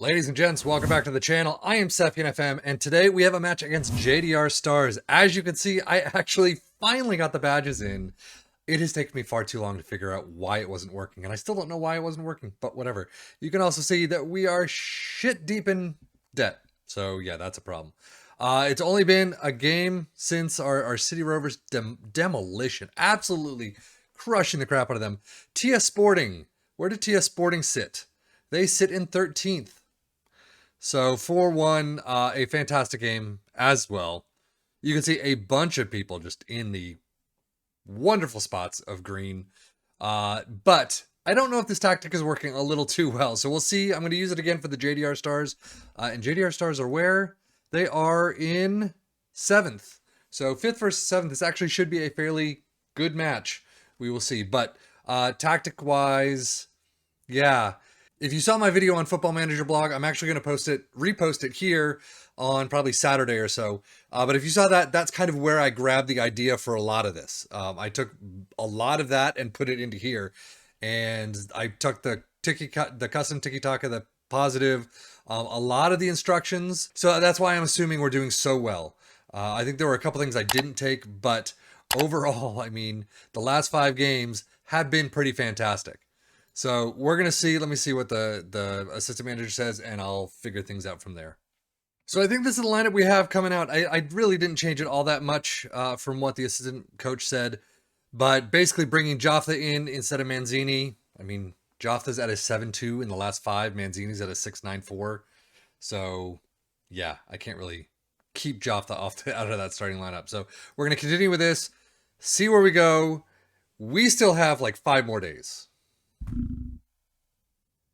Ladies and gents, welcome back to the channel. I am Sefian FM, and today we have a match against JDR Stars. As you can see, I actually finally got the badges in. It has taken me far too long to figure out why it wasn't working, and I still don't know why it wasn't working, but whatever. You can also see that we are shit deep in debt, so yeah, that's a problem. It's only been a game since our City Rovers demolition. Absolutely crushing the crap out of them. TS Sporting, where did TS Sporting sit? They sit in 13th. So 4-1, a fantastic game as well. You can see a bunch of people just in the wonderful spots of green. But I don't know if this tactic is working a little too well. So we'll see. I'm going to use it again for the JDR Stars. And JDR Stars are where? They are in 7th. So 5th versus 7th. This actually should be a fairly good match. We will see. But tactic-wise, yeah. If you saw my video on Football Manager blog, I'm actually going to repost it here on probably Saturday or so. But if you saw that, that's kind of where I grabbed the idea for a lot of this. I took a lot of that and put it into here. And I took the custom tiki-taka, the positive, a lot of the instructions. So that's why I'm assuming we're doing so well. I think there were a couple things I didn't take, but overall, I mean, the last 5 games have been pretty fantastic. So we're going to see, let me see what the assistant manager says, and I'll figure things out from there. So I think this is the lineup we have coming out. I really didn't change it all that much from what the assistant coach said, but basically bringing Jaffa in instead of Manzini. I mean, Jaffa's at a 7-2 in the last 5. Manzini's at a 6-9-4. So yeah, I can't really keep Jaffa out of that starting lineup. So we're going to continue with this, see where we go. We still have like 5 more days.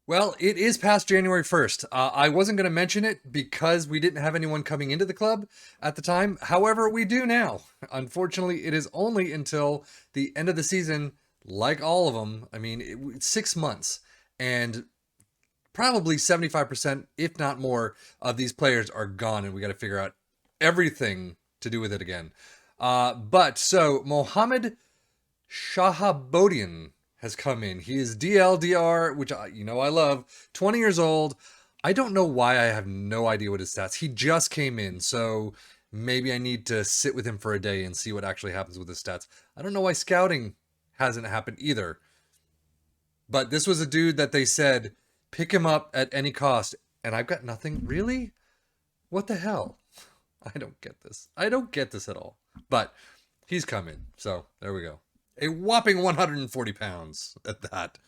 Well, it is past January 1st. I wasn't going to mention it because we didn't have anyone coming into the club at the time. However, we do now. Unfortunately, it is only until the end of the season, like all of them. I mean, it's 6 months, and probably 75%, if not more, of these players are gone, and we got to figure out everything to do with it again. So Mohammed Shahabodian has come in. He is DLDR, which I love. 20 years old. I don't know why. I have no idea what his stats. He just came in, so maybe I need to sit with him for a day and see what actually happens with his stats. I don't know why scouting hasn't happened either. But this was a dude that they said, pick him up at any cost, and I've got nothing. Really? What the hell? I don't get this. I don't get this at all. But he's come in, so there we go. A whopping 140 pounds at that.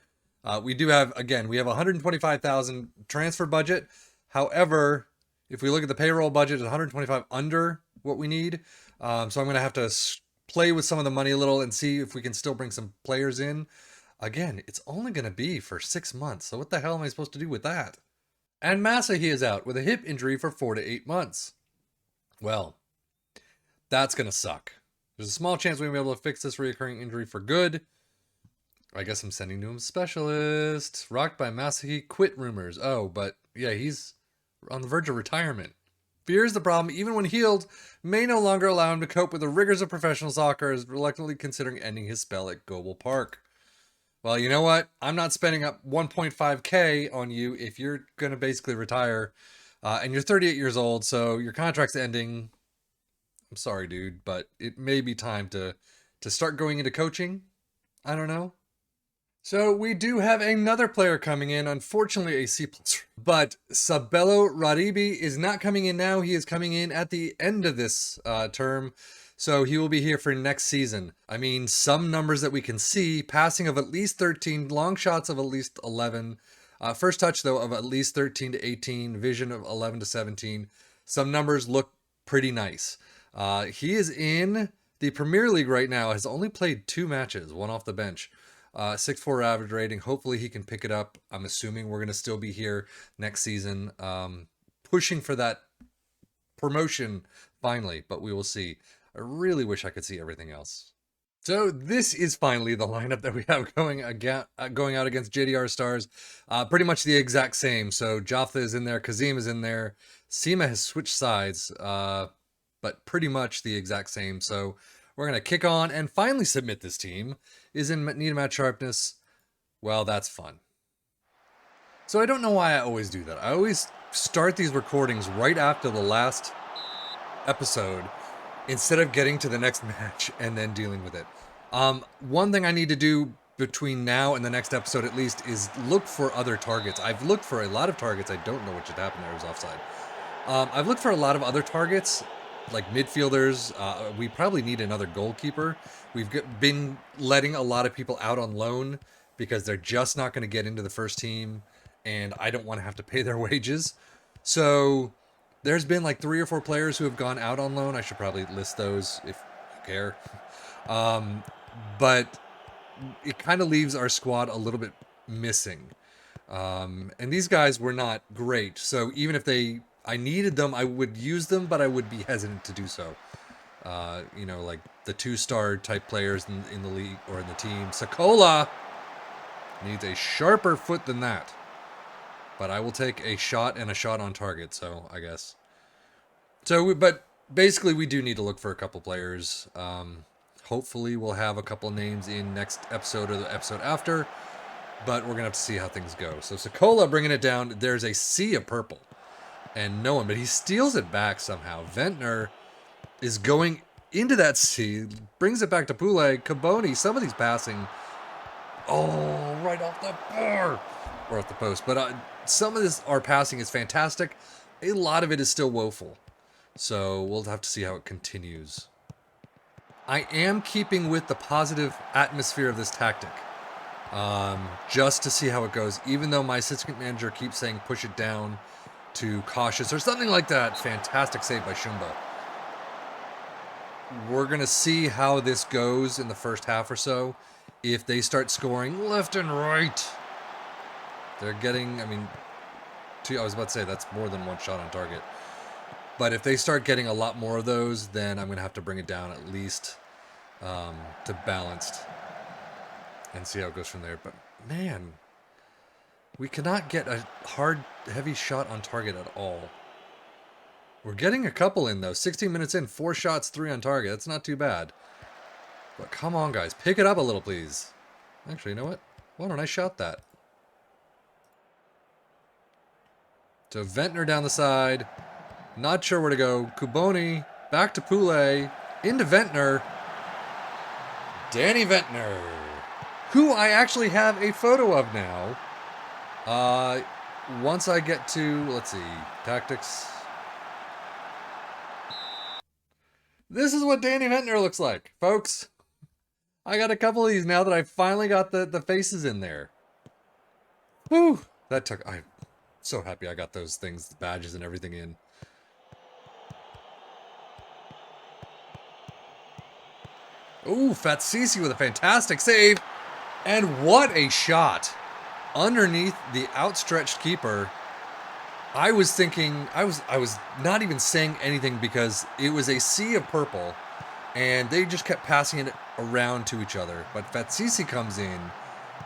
We do have, again, we have 125,000 transfer budget. However, if we look at the payroll budget, it's 125 under what we need. So I'm going to have to play with some of the money a little and see if we can still bring some players in. Again, it's only going to be for 6 months. So what the hell am I supposed to do with that? And Masahi is out with a hip injury for 4 to 8 months. Well, that's going to suck. There's a small chance we may be able to fix this recurring injury for good. I guess I'm sending to him specialist. Rocked by Masahi, quit rumors. Oh, but yeah, he's on the verge of retirement. Fears the problem, even when healed, may no longer allow him to cope with the rigors of professional soccer, is reluctantly considering ending his spell at Goble Park. Well, you know what? I'm not spending up 1.5K on you if you're going to basically retire. And you're 38 years old, so your contract's ending. I'm sorry, dude, but it may be time to start going into coaching. I don't know. So we do have another player coming in, unfortunately a C+. But Sabelo Raribi is not coming in now. He is coming in at the end of this term. So he will be here for next season. I mean, some numbers that we can see, passing of at least 13, long shots of at least 11. First touch, though, of at least 13 to 18, vision of 11 to 17. Some numbers look pretty nice. He is in the Premier League right now, has only played 2 matches, one off the bench. 6.4 average rating. Hopefully he can pick it up. I'm assuming we're going to still be here next season, pushing for that promotion finally, but we will see. I really wish I could see everything else. So this is finally the lineup that we have going out against JDR Stars. Pretty much the exact same. So Jaffa is in there, Kazim is in there, Sima has switched sides, but pretty much the exact same. So we're going to kick on and finally submit this team. Is in need of match sharpness. Well, that's fun. So I don't know why I always do that. I always start these recordings right after the last episode instead of getting to the next match and then dealing with it. One thing I need to do between now and the next episode at least is look for other targets. I've looked for a lot of targets. I don't know what should happen there. It was offside. I've looked for a lot of other targets, like midfielders. We probably need another goalkeeper. We've been letting a lot of people out on loan because they're just not going to get into the first team, and I don't want to have to pay their wages. So there's been like 3 or 4 players who have gone out on loan. I should probably list those if you care. But it kind of leaves our squad a little bit missing. And these guys were not great. So even if I needed them, I would use them, but I would be hesitant to do so. Like the 2-star type players in the league or in the team. Sakola needs a sharper foot than that. But I will take a shot and a shot on target, so I guess. But basically we do need to look for a couple players. Hopefully we'll have a couple names in next episode or the episode after. But we're going to have to see how things go. So Sakola bringing it down. There's a sea of purple. And no one, but he steals it back somehow. Ventnor is going into that sea. Brings it back to Pule. Caboni, some of these passing. Oh, right off the bar. Or off the post. But some of our passing is fantastic. A lot of it is still woeful. So we'll have to see how it continues. I am keeping with the positive atmosphere of this tactic. Just to see how it goes. Even though my assistant manager keeps saying push it down to cautious or something like that. Fantastic save by Shumba. We're going to see how this goes in the first half or so. If they start scoring left and right. They're getting, I was about to say that's more than one shot on target. But if they start getting a lot more of those, then I'm going to have to bring it down at least to balanced. And see how it goes from there. But man, we cannot get a hard, heavy shot on target at all. We're getting a couple in though. 16 minutes in, 4 shots, 3 on target. That's not too bad. But come on, guys. Pick it up a little, please. Actually, you know what? Why don't I shot that? So Ventnor down the side. Not sure where to go. Kuboni back to Pule. Into Ventnor. Danny Ventnor. Who I actually have a photo of now. Once I get to, let's see, tactics. This is what Danny Ventnor looks like, folks. I got a couple of these now that I finally got the faces in there. Whew. I'm so happy I got those things, the badges and everything in. Ooh, Fatsisi with a fantastic save. And what a shot. Underneath the outstretched keeper. I was thinking, I was not even saying anything because it was a sea of purple. And they just kept passing it around to each other. But Fatsisi comes in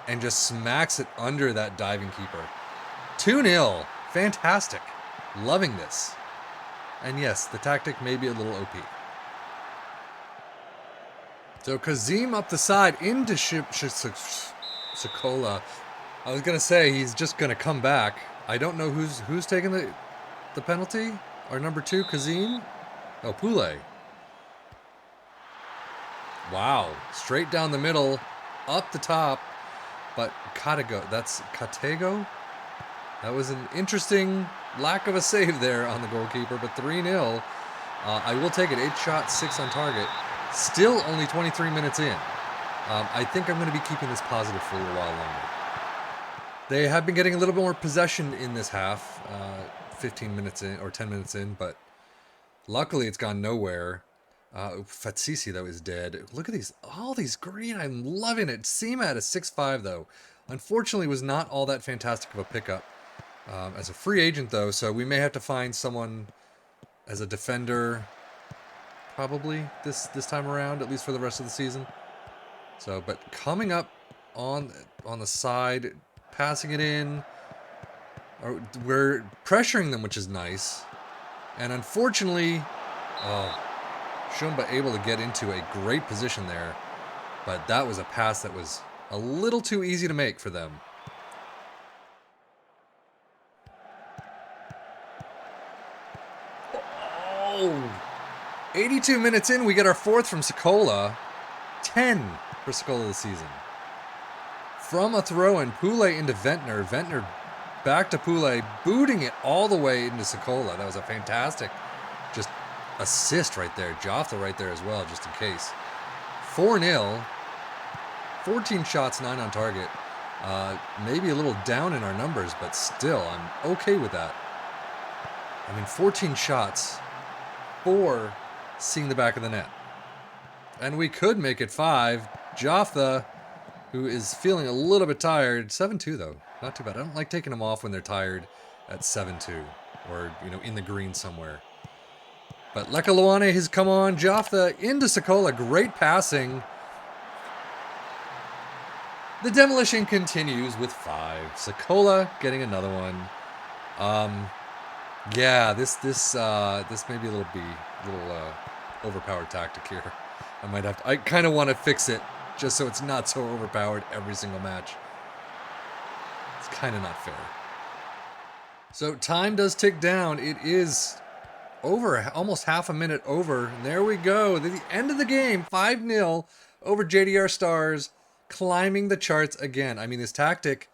and just smacks it under that diving keeper. 2-0. Fantastic. Loving this. And yes, the tactic may be a little OP. So Kazim up the side into Sakola. I was going to say he's just going to come back. I don't know who's taking the penalty. Our number 2, Kazim. Oh, Pule. Wow. Straight down the middle. Up the top. But Katego. That's Katego? That was an interesting lack of a save there on the goalkeeper. But 3-0. I will take it. 8 shots, 6 on target. Still only 23 minutes in. I think I'm going to be keeping this positive for a little while longer. They have been getting a little bit more possession in this half. 15 minutes in, or 10 minutes in, but luckily it's gone nowhere. Fatsisi, though, is dead. Look at these, all these green. I'm loving it. Seema at a 6'5", though. Unfortunately, was not all that fantastic of a pickup. As a free agent, though, so we may have to find someone as a defender... Probably this time around, at least for the rest of the season. So, but coming up on the side, passing it in, we're pressuring them, which is nice. And unfortunately, Shumba able to get into a great position there, but that was a pass that was a little too easy to make for them. Oh, 82 minutes in, we get our 4th from Sokola. 10 for Sokola this season. From a throw-in, Poulet into Ventnor. Ventnor back to Poulet, booting it all the way into Sokola. That was a fantastic just assist right there. Joffa right there as well, just in case. 4-0. 14 shots, 9 on target. Maybe a little down in our numbers, but still, I'm okay with that. I mean, 14 shots, 4 seeing the back of the net. And we could make it 5. Joffa, who is feeling a little bit tired. 7-2, though. Not too bad. I don't like taking them off when they're tired at 7-2. Or, in the green somewhere. But Lekalawane has come on. Joffa into Sokola. Great passing. The demolition continues with 5. Sokola getting another one. Yeah, this may be a little overpowered tactic here. I kind of want to fix it just so it's not so overpowered every single match. It's kind of not fair. So time does tick down. It is over, almost half a minute over. And there we go. The end of the game, 5-0 over JDR Stars, climbing the charts again. I mean, this tactic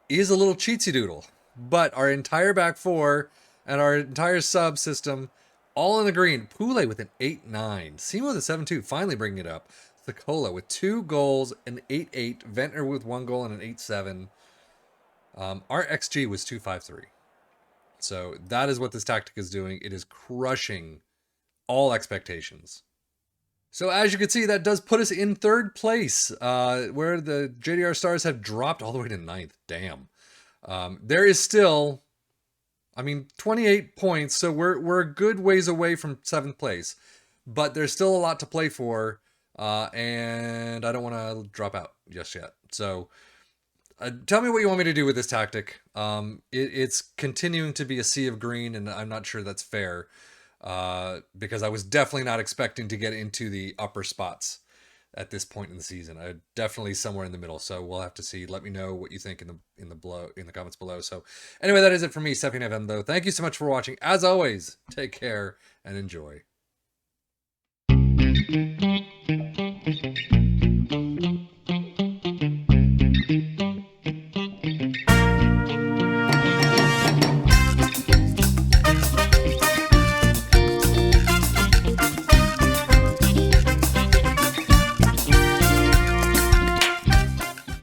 is a little cheatsy doodle, but our entire back 4 and our entire sub system all in the green. Poulet with an 8-9. Simo with a 7-2, finally bringing it up. Sokola with 2 goals, an 8-8. Ventnor with 1 goal and an 8-7. Our XG was 2.53. So that is what this tactic is doing. It is crushing all expectations. So as you can see, that does put us in 3rd place, where the JDR Stars have dropped all the way to 9th. Damn. There is still, 28 points, so we're a good ways away from 7th place. But there's still a lot to play for, and I don't want to drop out just yet. So tell me what you want me to do with this tactic. It's continuing to be a sea of green, and I'm not sure that's fair. Because I was definitely not expecting to get into the upper spots at this point in the season. I definitely somewhere in the middle. So we'll have to see. Let me know what you think in the comments below. So anyway, that is it for me, Sefian FM, though. Thank you so much for watching. As always, take care and enjoy.